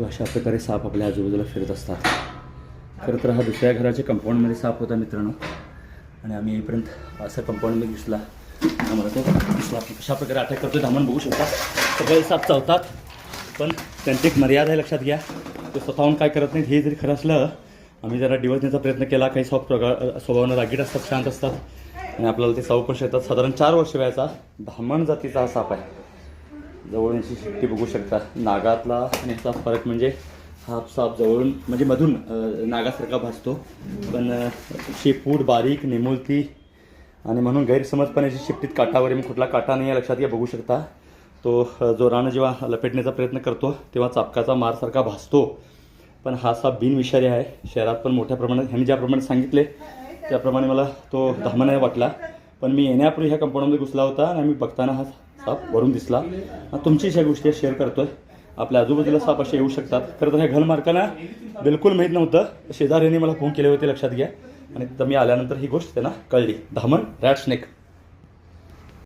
अशा प्रकारे साप आपल्या आजूबाजूला फिरत असतात. खरं तर हा दुसऱ्या घराच्या कंपाऊंडमध्ये साप होता मित्रांनो, आणि आम्ही येईपर्यंत असं कंपाऊंडमध्ये दिसला. आम्हाला तो दिसला. कशा प्रकारे अटॅक करतो धामण बघू शकता. सगळे साप चावतात, पण त्यांची एक मर्यादा आहे, लक्षात घ्या. ते स्वतःहून काय करत नाहीत. हे जरी खरं असलं, आम्ही जरा डिवचण्याचा प्रयत्न केला. काही साप स्वभावानं रागीट असतात, शांत असतात, आणि आपल्याला ते साप पण शेतात. साधारण 4 वर्ष वयाचा धामण जातीचा हा साप आहे. जवळून याची शिट्टी बघू शकता. नागातला आणि याचा फरक म्हणजे हा साप जवळून म्हणजे मधून नागासारखा भासतो, पण शेपूट बारीक निमुळती, आणि म्हणून गैरसमज पण याची शिट्टीत काटा वगैरे कुठला काटा नाही आहे, लक्षात घ्या. बघू शकता तो जोरानं जेव्हा लपेटण्याचा प्रयत्न करतो तेव्हा चापकाचा मारसारखा भासतो. पण हा साप बिनविषारी आहे. शहरात पण मोठ्या प्रमाणात ह्यांनी ज्याप्रमाणे सांगितले त्याप्रमाणे मला तो धामण नाही वाटला. पण मी येण्यापूर्वी ह्या कंपाऊंडमध्ये घुसला होता आणि आम्ही बघताना हा साप वरून दिसला. तुमची अशा गोष्टी शेअर करतो आहे. आपल्या आजूबाजूला साप असे येऊ शकतात. खरं तर ह्या घरमालकांना बिलकुल माहीत नव्हतं. शेजाऱ्यांनी मला फोन केले होते, लक्षात घ्या. आणि तिथं मी आल्यानंतर ही गोष्ट त्यांना कळली. धामण रॅट स्नेक.